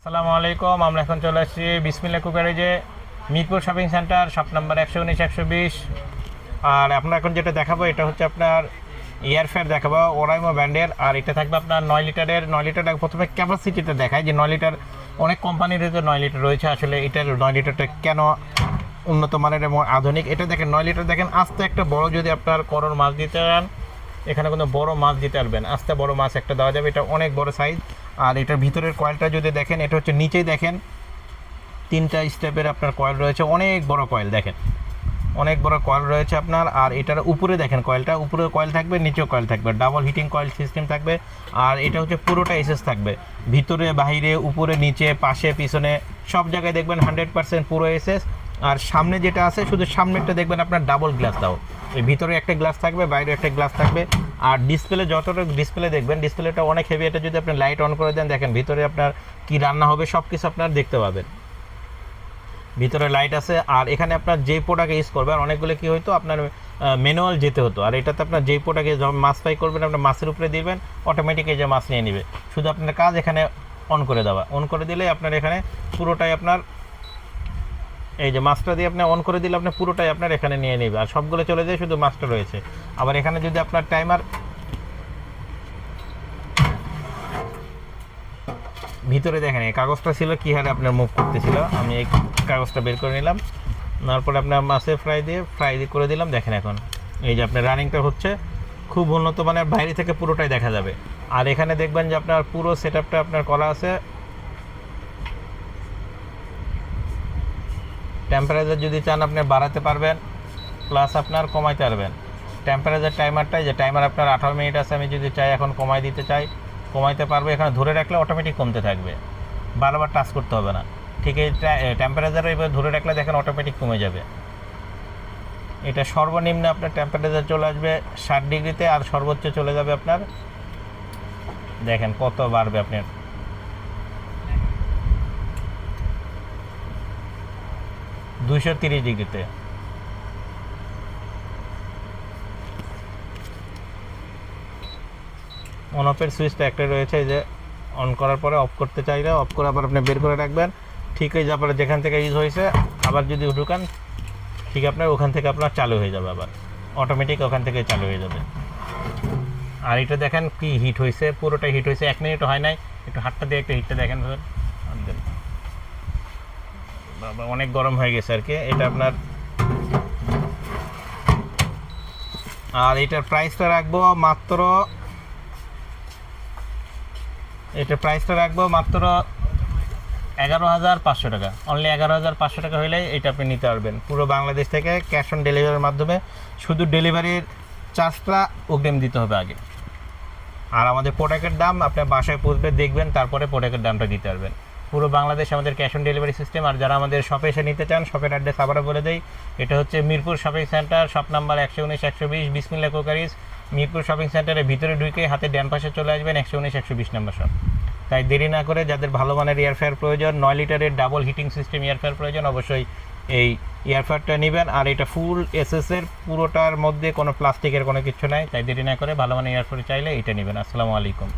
আসসালামু আলাইকুম। আমরা এখন চলে আসছি বিসমিল্লাহ কুকারেজে, Mirpur shopping centre, shop number 119-120। আর আমরা এখন যেটা দেখাবো এটা হচ্ছে আপনার এয়ার ফ্রায়ার দেখাবো ওরাইমো ব্র্যান্ডের। আর এটা থাকবে আপনার 9 লিটারের। 9 লিটার প্রথমে ক্যাপাসিটিটা দেখায় যে 9 লিটার, অনেক কোম্পানির যে 9 লিটার রয়েছে, আসলে এটার 9 লিটারটা কেন উন্নত মানের এবং আধুনিক। এটা দেখেন 9 লিটার দেখেন, আস্তে একটা বড় যদি আপনার করোর মাছ দিতে চান, এখানে কোনো বড় মাছ দিতে পারবেন, আস্তে বড় মাছ একটা দেওয়া যাবে। এটা অনেক বড় সাইজ। আর এটার ভিতরের কয়েলটা যদি দেখেন, এটা হচ্ছে নিচেই দেখেন 3টা স্টেপের আপনার কয়েল রয়েছে, অনেক বড় কয়েল দেখেন, অনেক বড় কয়েল রয়েছে আপনার। আর এটার উপরে দেখেন কয়েলটা, উপরে কয়েল থাকবে, নিচেও কয়েল থাকবে, ডাবল হিটিং কয়েল সিস্টেম থাকবে। আর এটা হচ্ছে পুরোটা এসএস থাকবে, ভিতরে বাহিরে উপরে নিচে পাশে পিছনে সব জায়গায় দেখবেন 100% পুরো এসএস। আর সামনে যেটা আছে শুধু সামনেরটা দেখবেন আপনার ডাবল গ্লাস দাও, এই ভিতরে একটা গ্লাস থাকবে, বাইরে একটা গ্লাস থাকবে। আর ডিসপ্লে যতটা ডিসপ্লে দেখবেন, ডিসপ্লেটা অনেক হেভি। এটা যদি আপনি লাইট অন করে দেন, দেখেন ভিতরে আপনার কি রান্না হবে সব কিছু আপনার দেখতে পাবেন, ভিতরে লাইট আছে। আর এখানে আপনার যেই প্রোডাক্ট ইউজ করবেন, অনেকগুলো কি হতো আপনার ম্যানুয়াল যেতে হতো, আর এটাতে আপনার যেই প্রোডাক্টে যখন মাছ ফ্রাই করবেন আপনার মাছের উপরে দিবেন, অটোমেটিক এই যে মাছ নিয়ে নেবে। শুধু আপনার কাজ এখানে অন করে দেওয়া, অন করে দিলে আপনার এখানে পুরোটাই আপনার এই যে মাছটা দিয়ে আপনি অন করে দিলে আপনার পুরোটাই আপনার এখানে নিয়ে নেবে, আর সবগুলো চলে যায়, শুধু মাছটা রয়েছে। আবার এখানে যদি আপনার টাইমার, ভিতরে দেখেন এই কাগজটা ছিল কী হারে আপনার মুভ করতেছিল, আমি এই কাগজটা বের করে নিলাম, তারপরে আপনার মাছে ফ্রাই করে দিলাম। দেখেন এখন এই যে আপনার রানিংটা হচ্ছে, খুব উন্নত মানের, বাইরে থেকে পুরোটাই দেখা যাবে। আর এখানে দেখবেন যে আপনার পুরো সেটআপটা আপনার করা আছে। টেম্পারেচার যদি চান আপনি বাড়াতে পারবেন, প্লাস আপনার কমাইতে পারবেন। টেম্পারেচার টাইমারটাই যে টাইমার আপনার 18 মিনিট আছে, আমি যদি চাই এখন কমাই দিতে চাই কমাইতে পারবো। এখানে ধরে রাখলে অটোমেটিক কমতে থাকবে, বারবার টাচ করতে হবে না। ঠিক এই টেম্পারেচারও এবার ধরে রাখলে দেখেন অটোমেটিক কমে যাবে। এটা সর্বনিম্ন আপনার টেম্পারেচার চলে আসবে 60 ডিগ্রিতে, আর সর্বোচ্চ চলে যাবে আপনার, দেখেন কত বাড়বে আপনার, 230 ডিগ্রিতে। অন অফের সুইচটা একটা রয়েছে, এই যে অন করার পরে অফ করতে চাইলে অফ করে আবার আপনি বের করে রাখবেন। ঠিক এই যে আপনার যেখান থেকে ইউজ হয়েছে আবার যদি ঢুকান, ঠিক আপনার ওখান থেকে আপনার চালু হয়ে যাবে, আবার অটোমেটিক ওখান থেকে চালু হয়ে যাবে। আর এটা দেখেন কি হিট হয়েছে, পুরোটা হিট হয়েছে, 1 মিনিটও হয় নাই। একটু হাতটা দিয়ে একটু হিটটা দেখেন, বাবা অনেক গরম হয়ে গেছে আর কি এটা আপনার। আর এটার প্রাইসটা রাখবো মাত্র, এটার প্রাইসটা রাখবো মাত্র 11,500 টাকা। অনলি 11,500 টাকা হলেই এটা আপনি নিতে পারবেন পুরো বাংলাদেশ থেকে, ক্যাশ অন ডেলিভারির মাধ্যমে। শুধু ডেলিভারির চার্জটা অগ্রিম দিতে হবে আগে। আর আমাদের প্রোডাক্টের দাম আপনার বাসায় পৌঁছবে, দেখবেন, তারপরে প্রোডাক্টের দামটা দিতে পারবেন। পুরো বাংলাদেশ আমাদের ক্যাশ অন ডেলিভারি সিস্টেম। আর যারা আমাদের শপে এসে নিতে চান, শপের অ্যাড্রেস আবারও বলে দেই, এটা হচ্ছে Mirpur shopping centre, shop number 119-120, বিসমিল্লাহ কুকারিজ। মিরপুর শপিং সেন্টারের ভিতরে ঢুকে হাতে ডান পাশে চলে আসবেন 119-120 নম্বর শপ। তাই দেরি না করে যাদের ভালো মানের এয়ার ফ্রায়ার প্রয়োজন, 9 লিটারের double heating system air fryer প্রয়োজন, অবশ্যই এই এয়ার ফ্রায়ারটা নেবেন। আর এটা ফুল এসএসের, পুরোটার মধ্যে কোনো প্লাস্টিকের কোনো কিছু নাই। তাই দেরি না করে ভালো মানের এয়ার ফ্রায়ার চাইলে এটা নেবেন। আসসালামু আলাইকুম।